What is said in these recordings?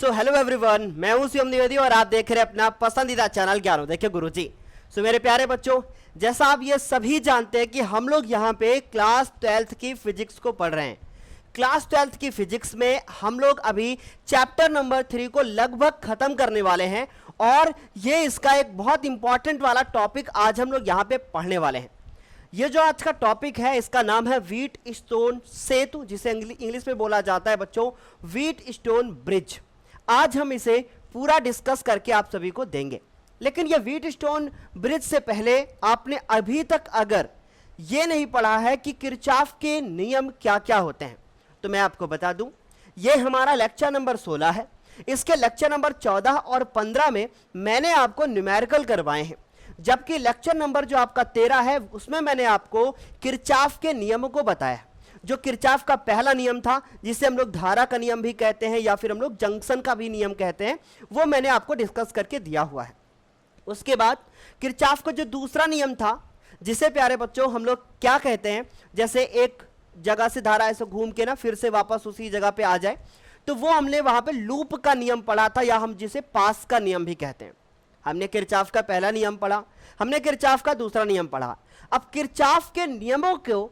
So hello everyone, मैं हूं शिवम द्विवेदी और आप देख रहे हैं अपना पसंदीदा चैनल ज्ञानो देखिए गुरुजी। सो मेरे प्यारे बच्चों, जैसा आप ये सभी जानते हैं कि हम लोग यहाँ पे क्लास 12th की फिजिक्स को पढ़ रहे हैं। क्लास 12th की फिजिक्स में हम लोग अभी चैप्टर नंबर 3 को लगभग खत्म करने वाले हैं और ये इसका एक बहुत इंपॉर्टेंट वाला टॉपिक आज हम लोग यहाँ पे पढ़ने वाले हैं। ये जो आज का टॉपिक है इसका नाम है व्हीट स्टोन सेतु, जिसे इंग्लिश में बोला जाता है बच्चों व्हीट स्टोन ब्रिज। आज हम इसे पूरा डिस्कस करके आप सभी को देंगे। लेकिन ये व्हीट स्टोन ब्रिज से पहले आपने अभी तक अगर ये नहीं पढ़ा है कि किरचॉफ के नियम क्या क्या होते हैं तो मैं आपको बता दूं, ये हमारा लेक्चर नंबर 16 है। इसके लेक्चर नंबर 14 और 15 में मैंने आपको न्यूमेरिकल करवाए हैं, जबकि लेक्चर नंबर जो आपका 13 है उसमें मैंने आपको किरचॉफ के नियमों को बताया। जो किरचॉफ का पहला नियम था, जिसे हम लोग धारा का नियम भी कहते हैं या फिर हम लोग जंक्शन का भी नियम कहते हैं, वो मैंने आपको डिस्कस करके दिया हुआ है। उसके बाद किरचॉफ का जो दूसरा नियम था, जिसे प्यारे बच्चों हम लोग क्या कहते हैं, जैसे एक जगह से धारा ऐसे घूम के ना फिर से वापस उसी जगह पे आ जाए, तो वो हमने वहां पे लूप का नियम पढ़ा था, या हम जिसे पास का नियम भी कहते हैं। हमने किरचॉफ का पहला नियम पढ़ा, हमने किरचॉफ का दूसरा नियम पढ़ा। अब किरचॉफ के नियमों को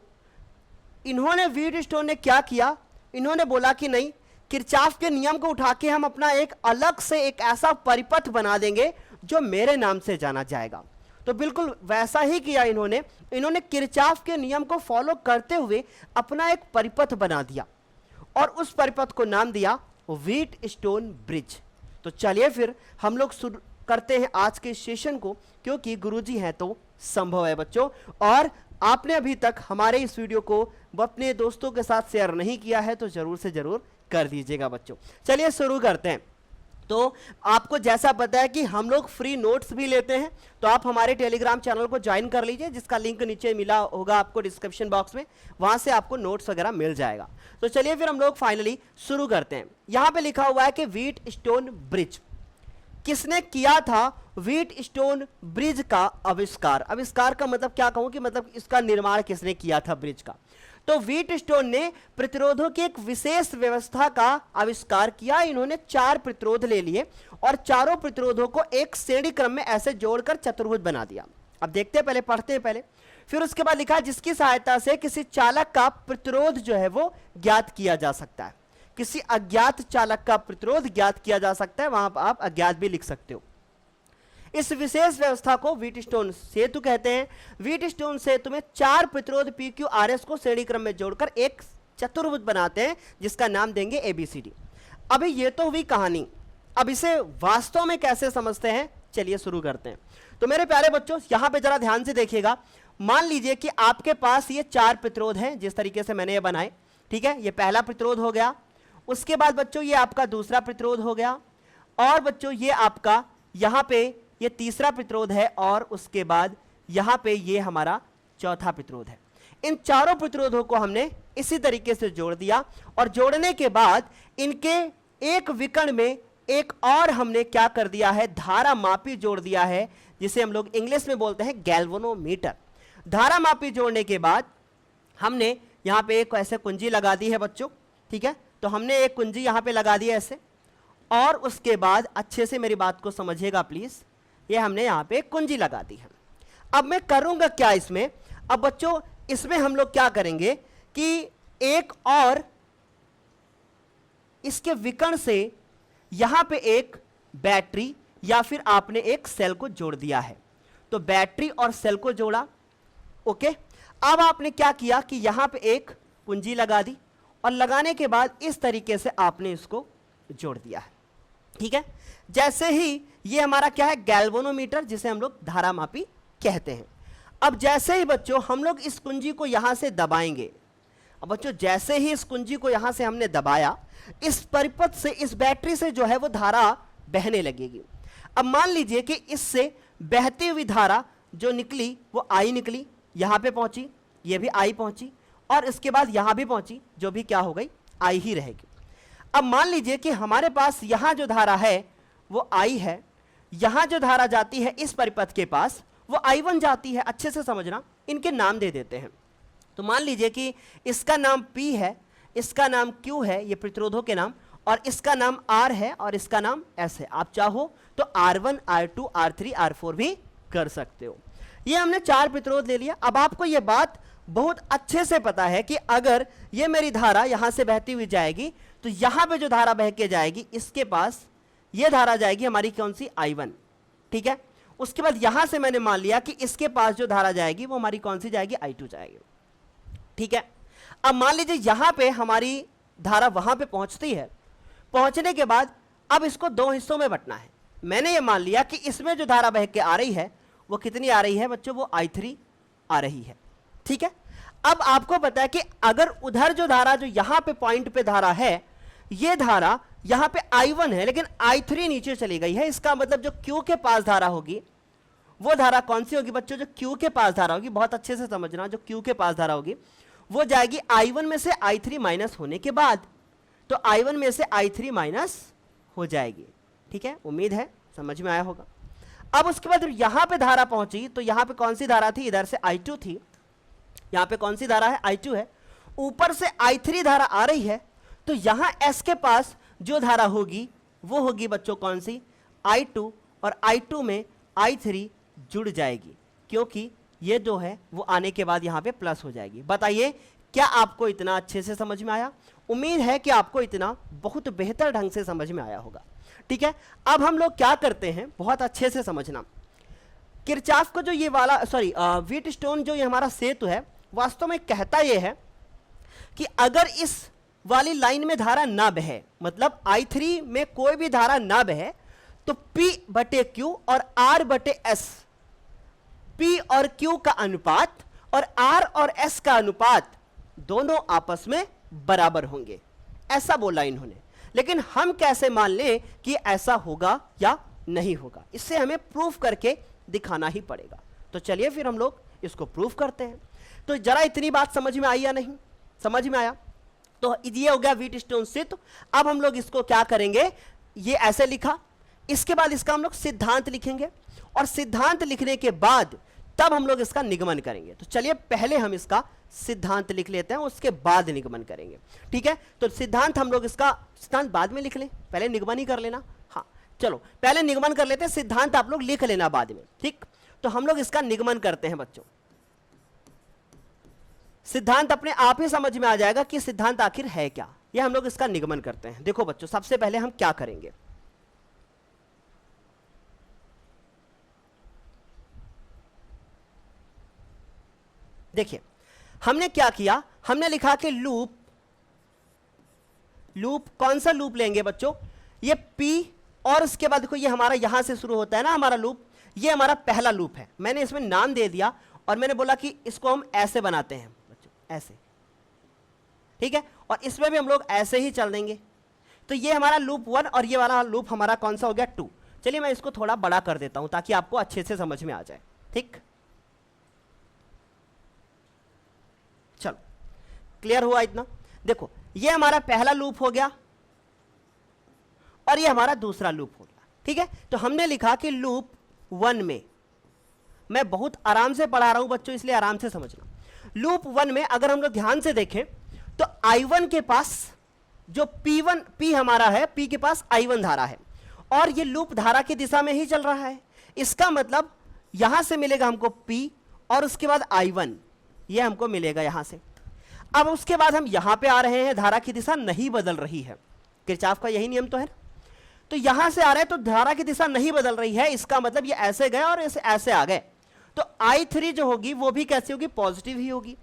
इन्होंने व्हीट स्टोन ने क्या किया, इन्होंने बोला कि नहीं, किरचॉफ के नियम को उठा के हम अपना एक अलग से एक ऐसा परिपथ बना देंगे जो मेरे नाम से जाना जाएगा। तो बिल्कुल वैसा ही किया इन्होंने किरचॉफ के नियम को फॉलो करते हुए अपना एक परिपथ बना दिया और उस परिपथ को नाम दिया व्हीट स्टोन ब्रिज। तो चलिए फिर हम लोग शुरू करते हैं आज के सेशन को, क्योंकि गुरुजी हैं तो संभव है बच्चों। और आपने अभी तक हमारे इस वीडियो को अपने दोस्तों के साथ शेयर नहीं किया है तो जरूर से जरूर कर दीजिएगा बच्चों। चलिए शुरू करते हैं। तो आपको जैसा पता है कि हम लोग फ्री नोट्स भी लेते हैं, तो आप हमारे टेलीग्राम चैनल को ज्वाइन कर लीजिए, जिसका लिंक नीचे मिला होगा आपको डिस्क्रिप्शन बॉक्स में, वहां से आपको नोट्स वगैरह मिल जाएगा। तो चलिए फिर हम लोग फाइनली शुरू करते हैं। यहां पे लिखा हुआ है कि व्हीट स्टोन ब्रिज किसने किया था। व्हीट स्टोन ब्रिज का आविष्कार, आविष्कार का मतलब क्या कहूं कि मतलब इसका निर्माण किसने किया था ब्रिज का। तो व्हीट स्टोन ने प्रतिरोधों की एक विशेष व्यवस्था का आविष्कार किया। इन्होंने 4 प्रतिरोध ले लिए और चारों प्रतिरोधों को एक श्रेणी क्रम में ऐसे जोड़कर चतुर्भुज बना दिया। अब देखते हैं, पहले पढ़ते हैं पहले, फिर उसके बाद लिखा जिसकी सहायता से किसी चालक का प्रतिरोध जो है वो ज्ञात किया जा सकता है। किसी अज्ञात चालक का प्रतिरोध ज्ञात किया जा सकता है, वहां आप अज्ञात भी लिख सकते हो। इस विशेष व्यवस्था को व्हीट स्टोन सेतु कहते हैं। व्हीट स्टोन सेतु में 4 प्रतिरोध PQRS को श्रेणी क्रम में जोड़कर एक चतुर्भुज बनाते हैं, जिसका नाम देंगे ABCD। अभी ये तो हुई कहानी, अब इसे वास्तव में कैसे समझते हैं, चलिए शुरू करते हैं। तो मेरे प्यारे बच्चों यहां पे जरा ध्यान से देखिएगा। मान लीजिए कि आपके पास ये 4 प्रतिरोध हैं, जिस तरीके से मैंने ये बनाए, ठीक है। ये पहला प्रतिरोध हो गया, उसके बाद बच्चों ये आपका दूसरा प्रतिरोध हो गया, और बच्चों ये आपका यहां पे ये तीसरा प्रतिरोध है, और उसके बाद यहां पे ये हमारा चौथा प्रतिरोध है। इन चारों प्रतिरोधों को हमने इसी तरीके से जोड़ दिया, और जोड़ने के बाद इनके एक विकर्ण में एक और हमने क्या कर दिया है, धारा मापी जोड़ दिया है, जिसे हम लोग इंग्लिश में बोलते हैं गैल्वेनोमीटर। धारा मापी जोड़ने के बाद हमने यहां पे एक ऐसे कुंजी लगा दी है बच्चों, ठीक है। तो हमने एक कुंजी यहां पे लगा दी है ऐसे, और उसके बाद अच्छे से मेरी बात को समझिएगा प्लीज, ये हमने यहां पे कुंजी लगा दी है। अब मैं करूंगा क्या इसमें, अब बच्चों इसमें हम लोग क्या करेंगे कि एक और इसके विकर्ण से यहां पे एक बैटरी या फिर आपने एक सेल को जोड़ दिया है। तो बैटरी और सेल को जोड़ा, ओके। अब आपने क्या किया कि यहां पे एक कुंजी लगा दी, और लगाने के बाद इस तरीके से आपने इसको जोड़ दिया है, ठीक है। जैसे ही ये हमारा क्या है, गैल्वेनोमीटर, जिसे हम लोग धारा मापी कहते हैं। अब जैसे ही बच्चों हम लोग इस कुंजी को यहां से दबाएंगे, अब बच्चों जैसे ही इस कुंजी को यहां से हमने दबाया, इस परिपथ से, इस बैटरी से जो है वो धारा बहने लगेगी। अब मान लीजिए कि इससे बहती हुई धारा जो निकली वो I निकली, यहां पे पहुंची, ये भी I पहुंची, और इसके बाद यहां भी पहुंची, जो भी क्या हो गई, I ही रहेगी। अब मान लीजिए कि हमारे पास यहां जो धारा है वो I है, यहां जो धारा जाती है इस परिपथ के पास वो I1 जाती है। अच्छे से समझना, इनके नाम दे देते हैं। तो मान लीजिए कि इसका नाम P है, इसका नाम Q है, ये प्रतिरोधों के नाम, और इसका नाम R है और इसका नाम S है। आप चाहो तो R1, R2, R3, R4 भी कर सकते हो। ये हमने 4 प्रतिरोध ले लिया। अब आपको ये बात बहुत अच्छे से पता है कि अगर ये मेरी धारा यहां से बहती हुई जाएगी तो यहां पे जो धारा बह के जाएगी इसके पास ये धारा जाएगी हमारी कौन सी, I1, ठीक है। उसके बाद यहां से मैंने मान लिया कि इसके पास जो धारा जाएगी वो हमारी कौन सी जाएगी, I2 जाएगी, ठीक है। अब मान लीजिए यहां पे हमारी धारा वहां पे पहुंचती है, पहुंचने के बाद अब इसको 2 हिस्सों में बंटना है। मैंने ये मान लिया कि इसमें जो धारा बह के आ रही है वो कितनी आ रही है बच्चों, वो I3 आ रही है, ठीक है। अब आपको पता है कि अगर उधर जो धारा जो यहां पे पॉइंट पे धारा है, ये धारा यहां पे I1 है लेकिन I3 नीचे चली गई है, इसका मतलब जो Q के पास धारा होगी वो धारा कौन सी होगी बच्चों, जो Q के पास धारा होगी, बहुत अच्छे से समझना, जो Q के पास धारा होगी वो जाएगी I1 में से I3 माइनस होने के बाद, तो I1 में से I3 माइनस हो जाएगी, ठीक है। उम्मीद है समझ में आया होगा। अब उसके बाद यहां पे धारा पहुंची तो यहां पे कौन सी धारा थी, इधर से I2 थी, यहां पे कौन सी धारा है, I2 है, ऊपर से I3 धारा आ रही है, तो यहां S के पास जो धारा होगी वो होगी बच्चों कौन सी, I2, और I2 में I3 जुड़ जाएगी क्योंकि ये जो है वो आने के बाद यहां पे प्लस हो जाएगी। बताइए क्या आपको इतना अच्छे से समझ में आया? उम्मीद है कि आपको इतना बहुत बेहतर ढंग से समझ में आया होगा, ठीक है। अब हम लोग क्या करते हैं, बहुत अच्छे से समझना, किरचॉफ को जो ये वाला व्हीटस्टोन जो ये हमारा सेतु है वास्तव में कहता ये है कि अगर इस वाली लाइन में धारा ना बहे, मतलब I3 में कोई भी धारा ना बहे, तो P/Q और R/S, P और Q का अनुपात और R और S का अनुपात दोनों आपस में बराबर होंगे, ऐसा बोला इन्होंने। लेकिन हम कैसे मान लें कि ऐसा होगा या नहीं होगा, इससे हमें प्रूफ करके दिखाना ही पड़ेगा। तो चलिए फिर हम लोग इसको प्रूफ करते हैं। तो जरा इतनी बात समझ में आई या नहीं, समझ में आया? तो ये हो गया व्हीटस्टोन सेतु। अब हम लोग इसको क्या करेंगे, ये ऐसे लिखा, इसके बाद इसका हम लोग सिद्धांत लिखेंगे और सिद्धांत लिखने के बाद तब हम लोग इसका निगमन करेंगे। तो चलिए पहले हम इसका सिद्धांत लिख लेते हैं, उसके बाद निगमन करेंगे, ठीक है। तो सिद्धांत हम लोग इसका सिद्धांत बाद में लिख लें, पहले निगमन ही कर लेना। हाँ चलो पहले निगमन कर लेते हैं, सिद्धांत आप लोग लिख लेना बाद में, ठीक। तो हम लोग इसका निगमन करते हैं बच्चों। सिद्धांत अपने आप ही समझ में आ जाएगा कि सिद्धांत आखिर है क्या, ये हम लोग इसका निगमन करते हैं। देखो बच्चों, सबसे पहले हम क्या करेंगे, देखिए हमने क्या किया, हमने लिखा कि लूप कौन सा लूप लेंगे बच्चों, ये P, और उसके बाद देखो ये हमारा यहां से शुरू होता है ना हमारा लूप, ये हमारा पहला लूप है। मैंने इसमें नाम दे दिया और मैंने बोला कि इसको हम ऐसे बनाते हैं बच्चों, ऐसे, ठीक है। और इसमें भी हम लोग ऐसे ही चल देंगे। तो ये हमारा लूप 1 और ये वाला लूप हमारा कौन सा हो गया, 2। चलिए मैं इसको थोड़ा बड़ा कर देता हूं ताकि आपको अच्छे से समझ में आ जाए, ठीक। चलो क्लियर हुआ इतना? देखो ये हमारा पहला लूप हो गया और ये हमारा दूसरा लूप हो गया, ठीक है। तो हमने लिखा कि लूप 1 में, मैं बहुत आराम से पढ़ा रहा हूं बच्चों इसलिए आराम से समझना। लूप 1 में अगर हम लोग ध्यान से देखें तो I1 के पास जो P हमारा है, P के पास I1 धारा है और ये लूप धारा की दिशा में ही चल रहा है। इसका मतलब यहां से मिलेगा हमको P और उसके बाद I1, ये हमको मिलेगा यहां से। अब उसके बाद हम यहां पे आ रहे हैं, धारा की दिशा नहीं बदल रही है, किरचॉफ का यही नियम तो है। तो यहां से आ रहे हैं तो धारा की दिशा नहीं बदल रही है, इसका मतलब ये ऐसे गए और ऐसे आ गए। तो I3 जो होगी वो भी कैसी होगी, पॉजिटिव ही होगी।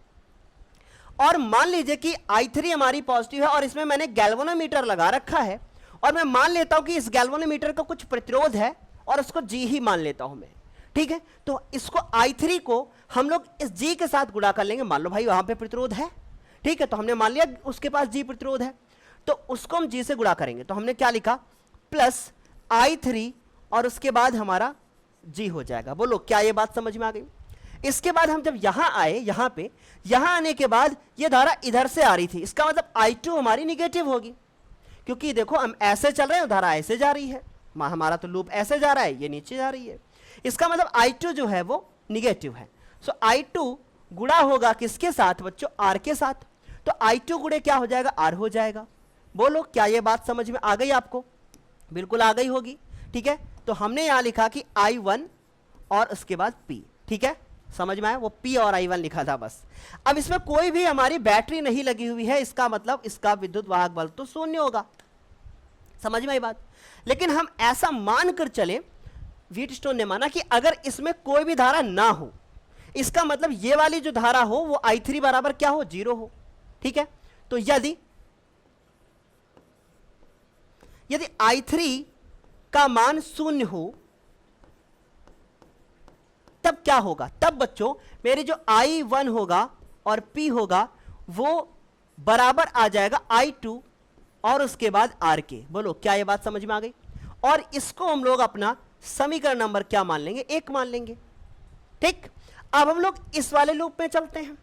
और मान लीजिए कि I3 हमारी पॉजिटिव है और इसमें मैंने गैल्वेनोमीटर लगा रखा है और मैं मान लेता हूं कि इस गैल्वेनोमीटर का कुछ प्रतिरोध है और उसको G ही मान लेता हूं मैं, ठीक है। तो इसको I3 को हम लोग इस G के साथ गुणा कर लेंगे। मान लो भाई वहां पे प्रतिरोध है, ठीक है, तो हमने मान लिया उसके पास G प्रतिरोध है, तो उसको हम G से गुणा करेंगे। तो हमने क्या लिखा, प्लस I3 और उसके बाद हमारा G हो जाएगा। बोलो क्या ये बात समझ में आ गई? इसके बाद हम जब यहां आए, यहां आने के बाद ये धारा इधर से आ रही थी, इसका मतलब I2 हमारी निगेटिव होगी, क्योंकि देखो हम ऐसे चल रहे हैं, धारा ऐसे जा रही है, हमारा तो लूप ऐसे जा रहा है, ये नीचे जा रही है, इसका मतलब I2 जो है वो निगेटिव है। सो I2 गुणा होगा किसके साथ बच्चों, R के साथ। तो I2 गुणे क्या हो जाएगा, R हो जाएगा। बोलो क्या ये बात समझ में आ गई आपको? बिल्कुल आ गई होगी। ठीक है, तो हमने यहां लिखा कि I1 और उसके बाद P। ठीक है, समझ में आया? वो P और I1 लिखा था बस। अब इसमें कोई भी हमारी बैटरी नहीं लगी हुई है, इसका मतलब इसका विद्युत वाहक बल तो शून्य होगा। समझ में आई बात? लेकिन हम ऐसा मानकर चले, व्हीटस्टोन ने माना कि अगर इसमें कोई भी धारा ना हो, इसका मतलब ये वाली जो धारा हो वो I3 बराबर क्या हो? 0 हो। ठीक है, तो यदि I3 का मान शून्य हो तब क्या होगा? तब बच्चों मेरी जो I1 होगा और P होगा वो बराबर आ जाएगा I2 और उसके बाद R के। बोलो क्या ये बात समझ में आ गई? और इसको हम लोग अपना समीकरण नंबर क्या मान लेंगे? 1 मान लेंगे। ठीक, अब हम लोग इस वाले लूप में चलते हैं,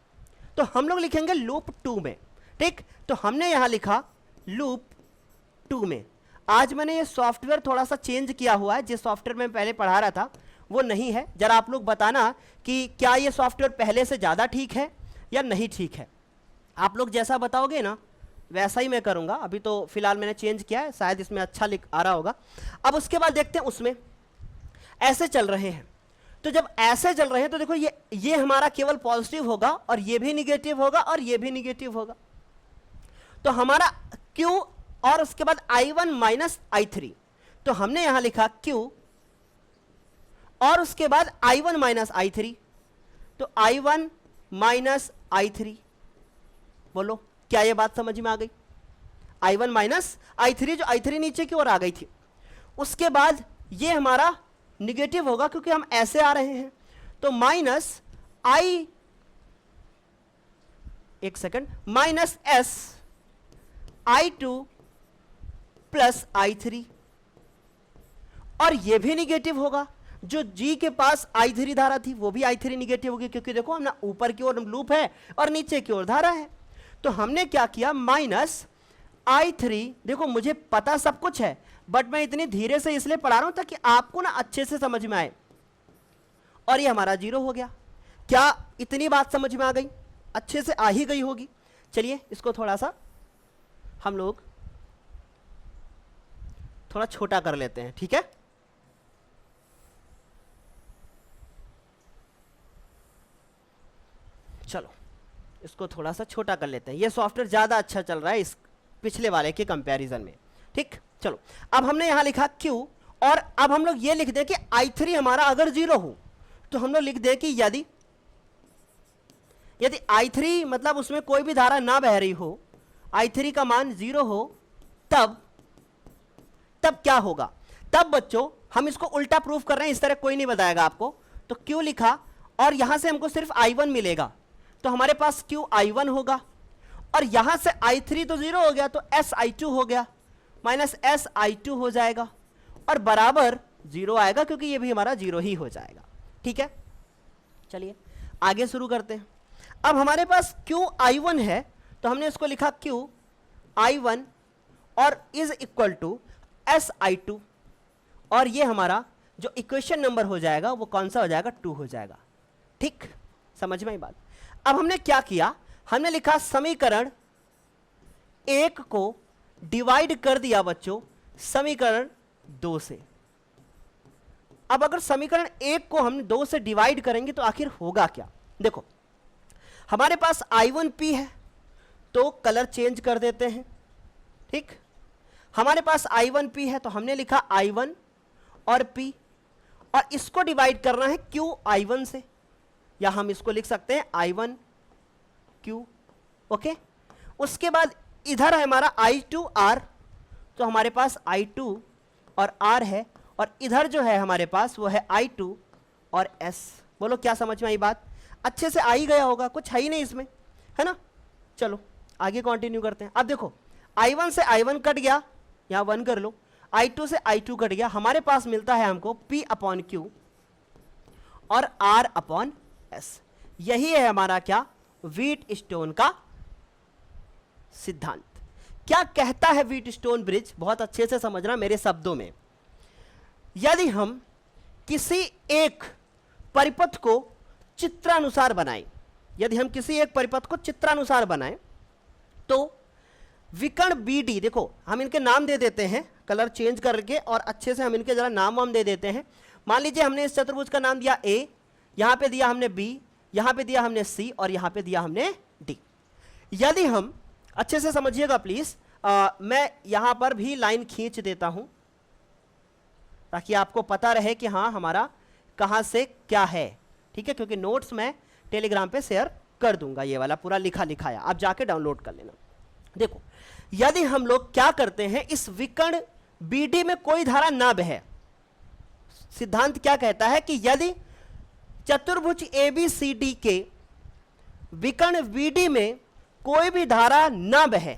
तो हम लोग लिखेंगे लूप 2 में। ठीक, तो हमने यहां लिखा लूप 2 में। आज मैंने ये सॉफ्टवेयर थोड़ा सा चेंज किया हुआ है, जिस सॉफ्टवेयर में पहले पढ़ा रहा था वो नहीं है। जरा आप लोग बताना कि क्या ये सॉफ्टवेयर पहले से ज़्यादा ठीक है या नहीं ठीक है। आप लोग जैसा बताओगे ना वैसा ही मैं करूँगा। अभी तो फिलहाल मैंने चेंज किया है, शायद इसमें अच्छा लिख आ रहा होगा। अब उसके बाद देखते हैं, उसमें ऐसे चल रहे हैं, तो जब ऐसे चल रहे हैं तो देखो ये हमारा केवल पॉजिटिव होगा और ये भी निगेटिव होगा और ये भी निगेटिव होगा। तो हमारा Q और उसके बाद I1 माइनस I3, तो हमने यहां लिखा Q और उसके बाद I1 माइनस I3, तो I1 माइनस I3। बोलो क्या ये बात समझ में आ गई? I1 माइनस I3, जो I3 नीचे की ओर आ गई थी। उसके बाद ये हमारा निगेटिव होगा क्योंकि हम ऐसे आ रहे हैं, तो minus minus S I2 plus I3, और ये भी निगेटिव होगा। जो G के पास I3 धारा थी वो भी I3 निगेटिव होगी, क्योंकि देखो हम ना ऊपर की ओर लूप है और नीचे की ओर धारा है। तो हमने क्या किया, माइनस I3। देखो मुझे पता सब कुछ है, बट मैं इतनी धीरे से इसलिए पढ़ा रहा हूं ताकि आपको ना अच्छे से समझ में आए। और ये हमारा 0 हो गया। क्या इतनी बात समझ में आ गई? अच्छे से आ ही गई होगी। चलिए इसको थोड़ा सा हम लोग थोड़ा छोटा कर लेते हैं। ठीक है, चलो इसको थोड़ा सा छोटा कर लेते हैं। ये सॉफ्टवेयर ज़्यादा अच्छा चल रहा है इस पिछले वाले के कंपैरिजन में। ठीक, चलो अब हमने यहां लिखा Q, और अब हम लोग ये लिख दें कि I3 हमारा अगर 0 हो तो हम लोग लिख दें कि यदि I3 मतलब उसमें कोई भी धारा ना बह रही हो, I3 का मान 0 हो, तब क्या होगा? तब बच्चों हम इसको उल्टा प्रूफ कर रहे हैं, इस तरह कोई नहीं बताएगा आपको। तो Q लिखा और यहां से हमको सिर्फ I1 मिलेगा, तो हमारे पास Q I1 होगा, और यहां से I3 तो 0 हो गया, तो SI2 हो गया, माइनस SI2 हो जाएगा, और बराबर 0 आएगा क्योंकि ये भी हमारा 0 ही हो जाएगा। ठीक है, चलिए आगे शुरू करते हैं। अब हमारे पास Q I1 है, तो हमने इसको लिखा Q I1 और इज इक्वल टू SI2, और ये हमारा जो इक्वेशन नंबर हो जाएगा वो कौन सा हो जाएगा? 2 हो जाएगा। ठीक, समझ में आई बात? अब हमने क्या किया, हमने लिखा समीकरण 1 को डिवाइड कर दिया बच्चों समीकरण 2 से। अब अगर समीकरण 1 को हम 2 से डिवाइड करेंगे तो आखिर होगा क्या? देखो हमारे पास I1P है, तो कलर चेंज कर देते हैं। ठीक, हमारे पास I1P है तो हमने लिखा I1 और P, और इसको डिवाइड करना है Q I1 से, या हम इसको लिख सकते हैं I1 Q। ओके, उसके बाद इधर है हमारा I2R, तो हमारे पास I2 और R है, और इधर जो है हमारे पास वो है I2 और S। बोलो क्या समझ में आई बात? अच्छे से आ ही गया होगा, कुछ है ही नहीं इसमें, है ना? चलो आगे कंटिन्यू करते हैं। अब देखो I1 से I1 कट गया, यहाँ 1 कर लो, I2 से I2 कट गया, हमारे पास मिलता है हमको P/Q और R/S। यही है हमारा क्या? व्हीटस्टोन का सिद्धांत। क्या कहता है व्हीटस्टोन ब्रिज? बहुत अच्छे से समझना मेरे शब्दों में। यदि हम किसी एक परिपथ को चित्रानुसार बनाएं, तो विकर्ण BD, देखो हम इनके नाम दे देते हैं कलर चेंज करके और अच्छे से हम इनके जरा नाम वाम दे देते हैं। मान लीजिए हमने इस चतुर्भुज का नाम दिया A, यहां पे दिया हमने B, यहां पे दिया हमने C और यहां पे दिया हमने D। यदि हम अच्छे से समझिएगा प्लीज, मैं यहां पर भी लाइन खींच देता हूं ताकि आपको पता रहे कि हाँ हमारा कहां से क्या है, ठीक है, क्योंकि नोट्स मैं टेलीग्राम पे शेयर कर दूंगा, ये वाला पूरा लिखा लिखाया, आप जाके डाउनलोड कर लेना। देखो यदि हम लोग क्या करते हैं, इस विकर्ण BD में कोई धारा ना बहे, सिद्धांत क्या कहता है कि यदि चतुर्भुज ABCD के विकर्ण BD में कोई भी धारा ना बहे,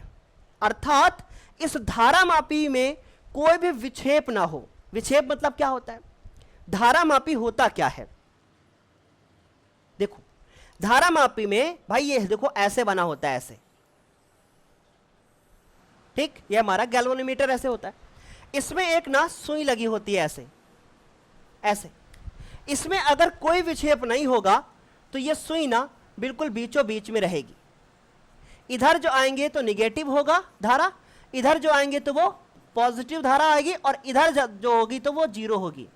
अर्थात इस धारामापी में कोई भी विक्षेप ना हो। विक्षेप मतलब क्या होता है, धारामापी होता क्या है, देखो धारामापी में भाई ये देखो ऐसे बना होता है, ऐसे, ठीक, ये हमारा गैल्वेनोमीटर ऐसे होता है, इसमें एक ना सुई लगी होती है ऐसे ऐसे, इसमें अगर कोई विक्षेप नहीं होगा तो ये सुई ना बिल्कुल बीचों बीच में रहेगी। इधर जो आएंगे तो निगेटिव होगा धारा, इधर जो आएंगे तो वो पॉजिटिव धारा आएगी और इधर जो होगी तो वो जीरो होगी।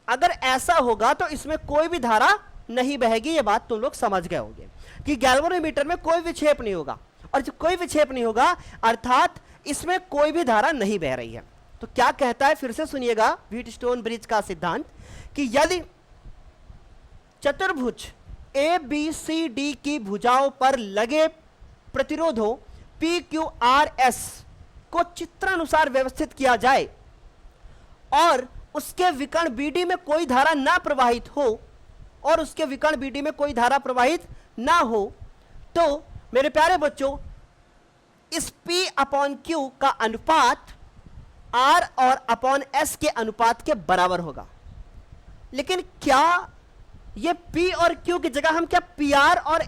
अगर ऐसा होगा तो इसमें कोई भी धारा नहीं बहेगी, ये बात तुम लोग समझ गए होंगे कि गैल्वेनोमीटर में कोई विक्षेप नहीं होगा, और जब कोई विक्षेप नहीं होगा अर्थात इसमें कोई भी धारा नहीं बह रही है। तो क्या कहता है, फिर से सुनिएगा व्हीटस्टोन ब्रिज का सिद्धांत कि यदि चतुर्भुज ABCD की भुजाओं पर लगे प्रतिरोधों PQRS को चित्रानुसार व्यवस्थित किया जाए और उसके विकर्ण BD में कोई धारा ना प्रवाहित हो, और उसके विकर्ण BD में कोई धारा प्रवाहित ना हो, तो मेरे प्यारे बच्चों इस P/Q का अनुपात R और S के अनुपात के बराबर होगा। लेकिन क्या ये P और Q की जगह हम क्या PR और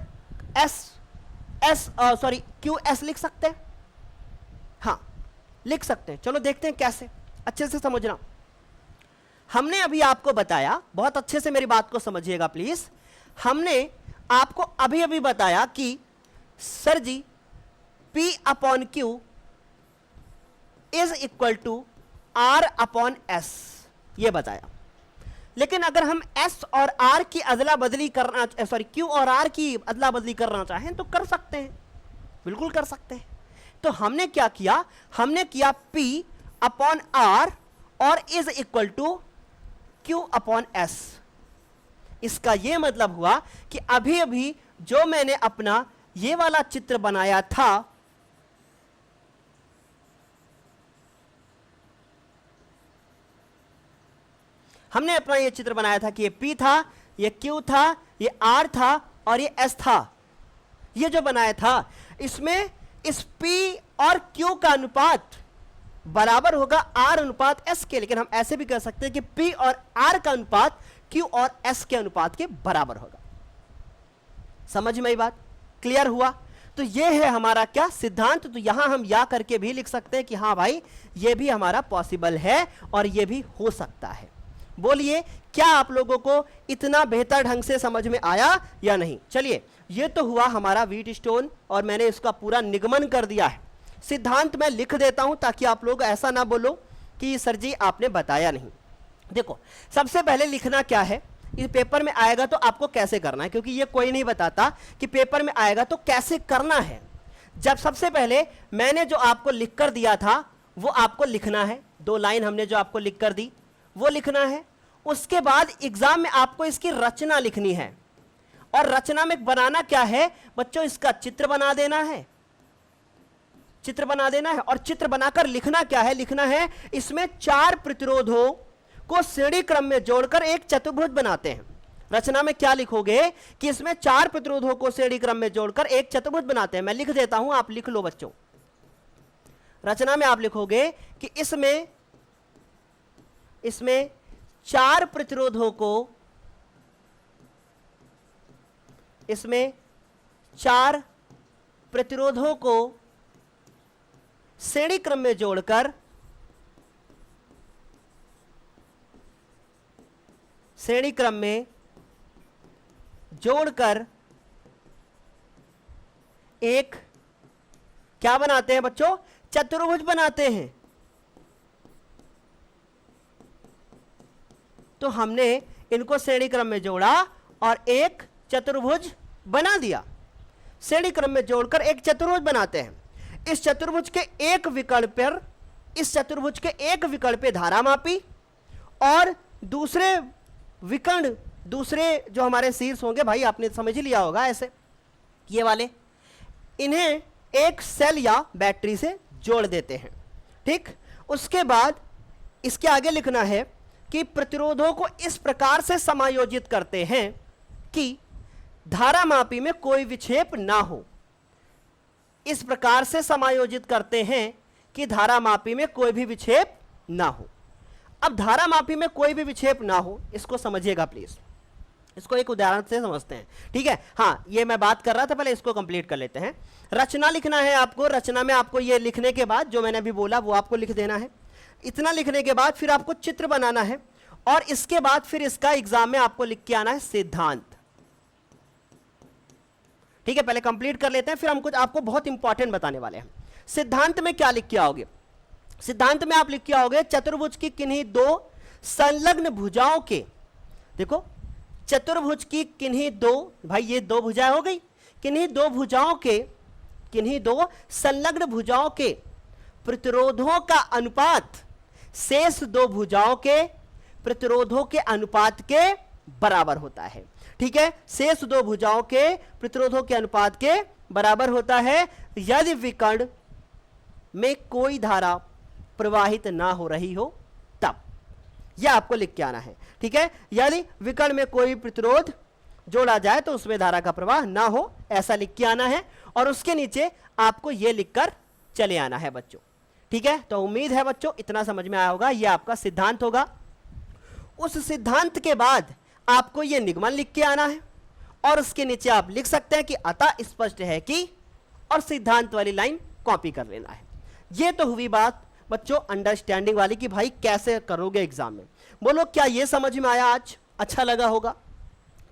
QS लिख सकते हैं? हाँ लिख सकते हैं। चलो देखते हैं कैसे, अच्छे से समझना। हमने अभी आपको बताया, बहुत अच्छे से मेरी बात को समझिएगा प्लीज, हमने आपको अभी अभी बताया कि sir ji P/Q is equal to R/S, ये बताया। लेकिन अगर हम S और R की अदला बदली करना, Q और R की अदला बदली करना चाहें तो कर सकते हैं, बिल्कुल कर सकते हैं। तो हमने क्या किया, हमने किया P/R और इज इक्वल टू Q/S। इसका यह मतलब हुआ कि अभी अभी जो मैंने अपना ये वाला चित्र बनाया था, हमने अपना ये चित्र बनाया था कि ये P था, ये Q था, ये R था और ये S था। ये जो बनाया था इसमें इस P और Q का अनुपात बराबर होगा R/S के। लेकिन हम ऐसे भी कह सकते हैं कि P और R का अनुपात Q और S के अनुपात के बराबर होगा। समझ में आई बात, क्लियर हुआ? तो ये है हमारा क्या सिद्धांत। तो यहां हम या करके भी लिख सकते हैं कि हाँ भाई ये भी हमारा पॉसिबल है और ये भी हो सकता है। बोलिए क्या आप लोगों को इतना बेहतर ढंग से समझ में आया या नहीं? चलिए ये तो हुआ हमारा व्हीटस्टोन और मैंने इसका पूरा निगमन कर दिया है। सिद्धांत मैं लिख देता हूं ताकि आप लोग ऐसा ना बोलो कि सर जी आपने बताया नहीं। देखो सबसे पहले लिखना क्या है, इस पेपर में आएगा तो आपको कैसे करना है, क्योंकि ये कोई नहीं बताता कि पेपर में आएगा तो कैसे करना है। जब सबसे पहले मैंने जो आपको लिख कर दिया था वो आपको लिखना है, 2 लाइन हमने जो आपको लिख कर दी वो लिखना है। उसके बाद एग्जाम में आपको इसकी रचना लिखनी है, और रचना में बनाना क्या है बच्चों, इसका चित्र बना देना है, चित्र बना देना है। और चित्र बनाकर लिखना क्या है, लिखना है इसमें 4 प्रतिरोधों को श्रेणी क्रम में जोड़कर एक चतुर्भुज बनाते हैं। रचना में क्या लिखोगे कि इसमें 4 प्रतिरोधों को श्रेणी क्रम में जोड़कर एक चतुर्भुज बनाते हैं। मैं लिख देता हूं, आप लिख लो बच्चों। रचना में आप लिखोगे कि इसमें 4 प्रतिरोधों को, इसमें 4 प्रतिरोधों को श्रेणी क्रम में जोड़कर एक क्या बनाते हैं बच्चों? चतुर्भुज बनाते हैं। तो हमने इनको श्रेणी क्रम में जोड़ा और एक चतुर्भुज बना दिया। श्रेणी क्रम में जोड़कर एक चतुर्भुज बनाते हैं। इस चतुर्भुज के एक विकर्ण पे धारा मापी और दूसरे विकर्ण, दूसरे जो हमारे शीर्ष होंगे, भाई आपने समझ ही लिया होगा, ऐसे ये वाले, इन्हें एक सेल या बैटरी से जोड़ देते हैं। ठीक, उसके बाद इसके आगे लिखना है कि प्रतिरोधों को इस प्रकार से समायोजित करते हैं कि धारा मापी में कोई विक्षेप ना हो। इस प्रकार से समायोजित करते हैं कि धारा मापी में कोई भी विक्षेप ना हो। अब धारा मापी में कोई भी विक्षेप ना हो, इसको समझिएगा प्लीज, इसको एक उदाहरण से समझते हैं। ठीक है, हाँ ये मैं बात कर रहा था, पहले इसको कंप्लीट कर लेते हैं। रचना लिखना है आपको। रचना में आपको ये लिखने के बाद जो मैंने अभी बोला वो आपको लिख देना है। इतना लिखने के बाद फिर आपको चित्र बनाना है और इसके बाद फिर इसका एग्जाम में आपको लिख के आना है सिद्धांत। ठीक है, पहले कंप्लीट कर लेते हैं, फिर हम कुछ आपको बहुत इंपॉर्टेंट बताने वाले हैं। सिद्धांत में क्या लिख के आओगे? सिद्धांत में आप लिख के आओगे चतुर्भुज की किन्हीं दो संलग्न भुजाओं के, देखो चतुर्भुज की किन्हीं दो, भाई ये दो भुजाएं हो गई, किन्हीं दो भुजाओं के, किन्हीं दो संलग्न भुजाओं के प्रतिरोधों का अनुपात शेष दो भुजाओं के प्रतिरोधों के अनुपात के बराबर होता है। ठीक है, शेष दो भुजाओं के प्रतिरोधों के अनुपात के बराबर होता है यदि विकर्ण में कोई धारा प्रवाहित ना हो रही हो तब। यह आपको लिख के आना है। ठीक है, यदि विकर्ण में कोई प्रतिरोध जोड़ा जाए तो उसमें धारा का प्रवाह ना हो, ऐसा लिख के आना है और उसके नीचे आपको यह लिखकर चले आना है बच्चों। ठीक है, तो उम्मीद है बच्चों इतना समझ में आया होगा। यह आपका सिद्धांत होगा। उस सिद्धांत के बाद आपको यह निगमन लिख के आना है और उसके नीचे आप लिख सकते हैं कि अतः स्पष्ट है कि, और सिद्धांत वाली लाइन कॉपी कर लेना है। यह तो हुई बात बच्चों अंडरस्टैंडिंग वाली कि भाई कैसे करोगे एग्जाम में। बोलो क्या यह समझ में आया? आज अच्छा लगा होगा।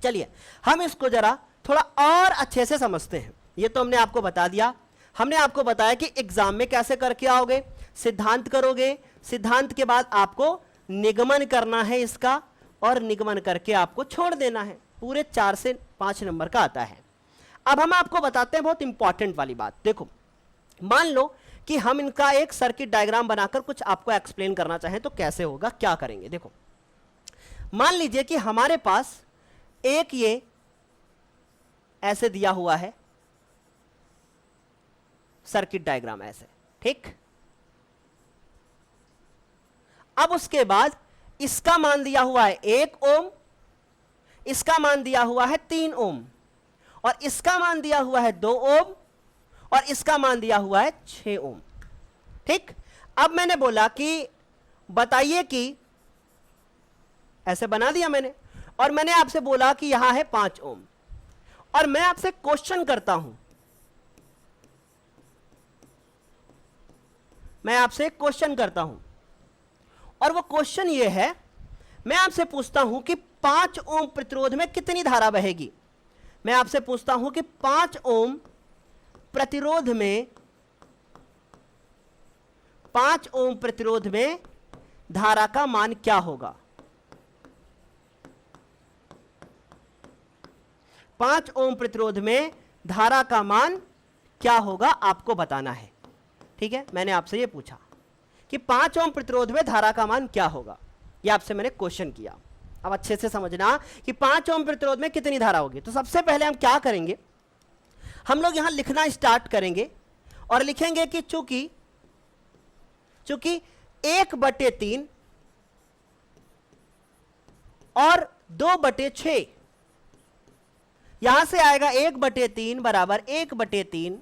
चलिए हम इसको जरा थोड़ा और अच्छे से समझते हैं। यह तो हमने आपको बता दिया, हमने आपको बताया कि एग्जाम में कैसे करके आओगे। सिद्धांत करोगे, सिद्धांत के बाद आपको निगमन करना है इसका और निगमन करके आपको छोड़ देना है। पूरे 4 से 5 नंबर का आता है। अब हम आपको बताते हैं बहुत इंपॉर्टेंट वाली बात। देखो मान लो कि हम इनका एक सर्किट डायग्राम बनाकर कुछ आपको एक्सप्लेन करना चाहें तो कैसे होगा, क्या करेंगे? देखो मान लीजिए कि हमारे पास एक ये ऐसे दिया हुआ है सर्किट डायग्राम ऐसे, ठीक। अब उसके बाद इसका मान दिया हुआ है 1 ओम, इसका मान दिया हुआ है 3 ओम और इसका मान दिया हुआ है 2 ओम और इसका मान दिया हुआ है 6 ओम, ठीक। अब मैंने बोला कि बताइए कि, ऐसे बना दिया मैंने, और मैंने आपसे बोला कि यहां है 5 ओम और मैं आपसे क्वेश्चन करता हूं, मैं आपसे एक क्वेश्चन करता हूं और वो क्वेश्चन ये है, मैं आपसे पूछता हूं कि 5 ओम प्रतिरोध में कितनी धारा बहेगी। मैं आपसे पूछता हूं कि 5 ओम प्रतिरोध में, 5 ओम प्रतिरोध में धारा का मान क्या होगा। 5 ओम प्रतिरोध में धारा का मान क्या होगा आपको बताना है, ठीक है। मैंने आपसे ये पूछा कि 5 ओम प्रतिरोध में धारा का मान क्या होगा, ये आपसे मैंने क्वेश्चन किया। अब अच्छे से समझना कि 5 ओम प्रतिरोध में कितनी धारा होगी। तो सबसे पहले हम क्या करेंगे, हम लोग यहां लिखना स्टार्ट करेंगे और लिखेंगे कि चूंकि 1/3 और 2/6, यहां से आएगा 1/3 बराबर 1/3,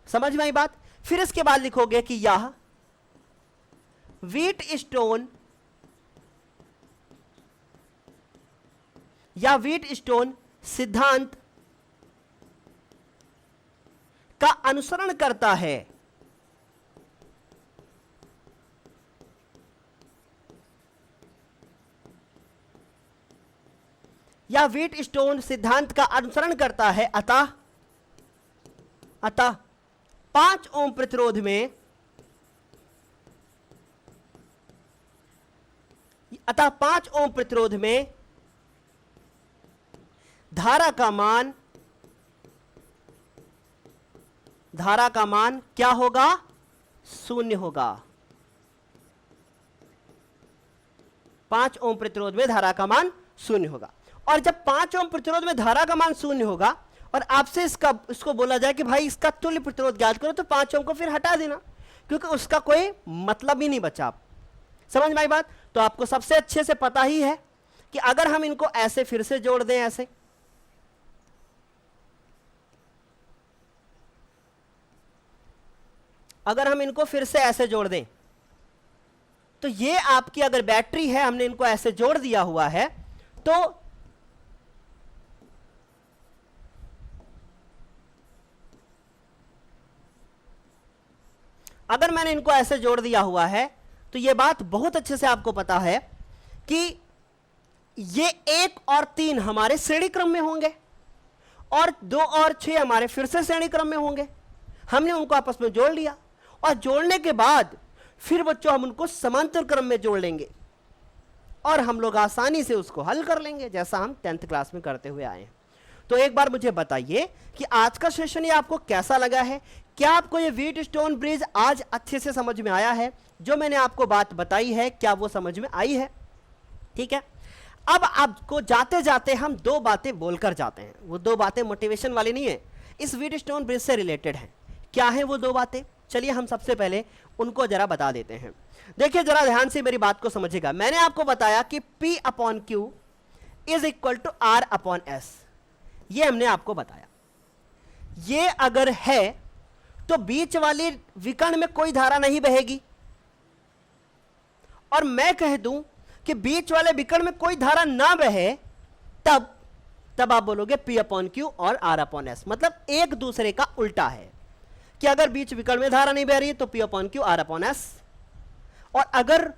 समझ में आई बात। फिर इसके बाद लिखोगे कि यह व्हीटस्टोन सिद्धांत का अनुसरण करता है। यह व्हीटस्टोन सिद्धांत का अनुसरण करता है, अतः 5 ओम प्रतिरोध में, अतः 5 ओम प्रतिरोध में धारा का मान क्या होगा? 0 होगा। 5 ओम प्रतिरोध में धारा का मान 0 होगा। और जब 5 ओम प्रतिरोध में धारा का मान 0 होगा और आपसे इसको बोला जाए कि भाई इसका तुल्य प्रतिरोध ज्ञात करो, तो 5 ओम को फिर हटा देना, क्योंकि उसका कोई मतलब ही नहीं बचा। आप समझ में आई बात? तो आपको सबसे अच्छे से पता ही है कि अगर हम इनको ऐसे फिर से जोड़ दें, ऐसे, अगर हम इनको फिर से ऐसे जोड़ दें, तो ये आपकी अगर बैटरी है, हमने इनको ऐसे जोड़ दिया हुआ है, तो अगर मैंने इनको ऐसे जोड़ दिया हुआ है, तो ये बात बहुत अच्छे से आपको पता है कि ये 1 और 3 हमारे श्रेणी क्रम में होंगे और 2 और 6 हमारे फिर से श्रेणी क्रम में होंगे। हमने उनको आपस में जोड़ लिया और जोड़ने के बाद फिर बच्चों हम उनको समांतर क्रम में जोड़ लेंगे और हम लोग आसानी से उसको हल कर लेंगे, जैसा हम 10th क्लास में करते हुए आए हैं। तो एक बार मुझे बताइए कि आज का सेशन ये आपको कैसा लगा है? क्या आपको ये व्हीटस्टोन ब्रिज आज अच्छे से समझ में आया है? जो मैंने आपको बात बताई है, क्या वो समझ में आई है? ठीक है, अब आपको जाते जाते हम 2 बातें बोलकर जाते हैं। वो 2 बातें मोटिवेशन वाली नहीं है, इस व्हीटस्टोन ब्रिज से रिलेटेड है। क्या है वो 2 बातें? चलिए हम सबसे पहले उनको जरा बता देते हैं। देखिए जरा ध्यान से मेरी बात को समझिएगा। मैंने आपको बताया कि P/Q is equal to R/S, ये हमने आपको बताया। ये अगर है तो बीच वाली विकर्ण में कोई धारा नहीं बहेगी, और मैं कह दूं कि बीच वाले विकर्ण में कोई धारा ना बहे, तब आप बोलोगे P/Q और R/S, मतलब एक दूसरे का उल्टा है कि अगर बीच विकर्ण में धारा नहीं बह रही है तो P/Q R/S, और अगर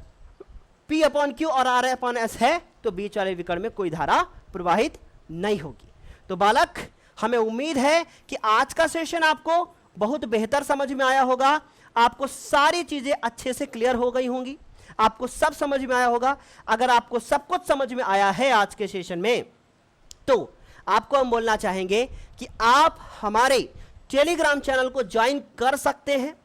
P/Q और R/S है तो बीच वाले विकर्ण में कोई धारा प्रवाहित नहीं होगी। तो बालक, हमें उम्मीद है कि आज का सेशन आपको बहुत बेहतर समझ में आया होगा। आपको सारी चीजें अच्छे से क्लियर हो गई होंगी, आपको सब समझ में आया होगा। अगर आपको सब कुछ समझ में आया है आज के सेशन में, तो आपको हम बोलना चाहेंगे कि आप हमारे टेलीग्राम चैनल को ज्वाइन कर सकते हैं,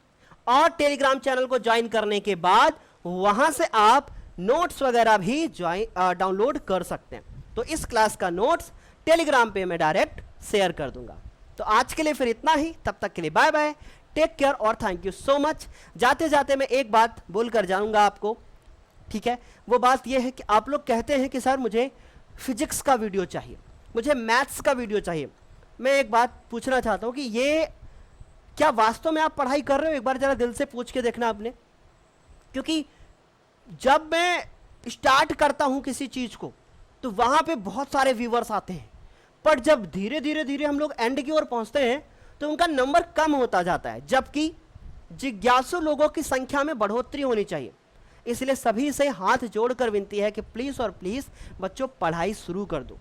और टेलीग्राम चैनल को ज्वाइन करने के बाद वहां से आप नोट्स वगैरह भी डाउनलोड कर सकते हैं। तो इस क्लास का नोट्स टेलीग्राम पे मैं डायरेक्ट शेयर कर दूंगा। तो आज के लिए फिर इतना ही, तब तक के लिए बाय बाय, टेक केयर और थैंक यू सो मच। जाते जाते मैं एक बात बोलकर जाऊंगा आपको, ठीक है? वो बात ये है कि आप लोग कहते हैं कि सर मुझे फिजिक्स का वीडियो चाहिए, मुझे मैथ्स का वीडियो चाहिए। मैं एक बात पूछना चाहता हूं कि ये क्या वास्तव में आप पढ़ाई कर रहे हो? एक बार जरा दिल से पूछ के देखना आपने, क्योंकि जब मैं स्टार्ट करता हूं किसी चीज को तो वहां पे बहुत सारे व्यूवर्स आते हैं, पर जब धीरे धीरे हम लोग एंड की ओर पहुंचते हैं तो उनका नंबर कम होता जाता है, जबकि जिज्ञासु लोगों की संख्या में बढ़ोतरी होनी चाहिए। इसलिए सभी से हाथ जोड़कर विनती है कि प्लीज और प्लीज बच्चों पढ़ाई शुरू कर दो,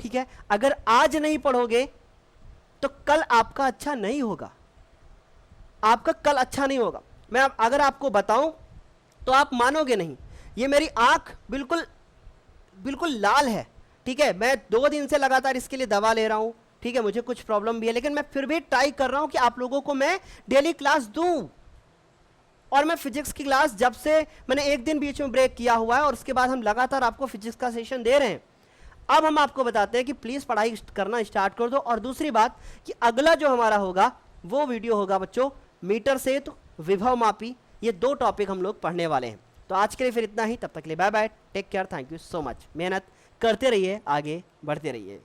ठीक है? अगर आज नहीं पढ़ोगे तो कल आपका अच्छा नहीं होगा, आपका कल अच्छा नहीं होगा। मैं अगर आपको बताऊं तो आप मानोगे नहीं, ये मेरी आंख बिल्कुल बिल्कुल लाल है, ठीक है? मैं 2 दिन से लगातार इसके लिए दवा ले रहा हूं, ठीक है? मुझे कुछ प्रॉब्लम भी है, लेकिन मैं फिर भी ट्राई कर रहा हूं कि आप लोगों को मैं डेली क्लास दूं। और मैं फिजिक्स की क्लास, जब से मैंने एक दिन बीच में ब्रेक किया हुआ है और उसके बाद हम लगातार आपको फिजिक्स का सेशन दे रहे हैं। अब हम आपको बताते हैं कि प्लीज पढ़ाई करना स्टार्ट कर दो। और दूसरी बात कि अगला जो हमारा होगा वो वीडियो होगा बच्चों मीटर से तो विभव मापी, ये 2 टॉपिक हम लोग पढ़ने वाले हैं। तो आज के लिए फिर इतना ही, तब तक के लिए bye bye, take care, thank you so much. मेहनत करते रहिए, आगे बढ़ते रहिए।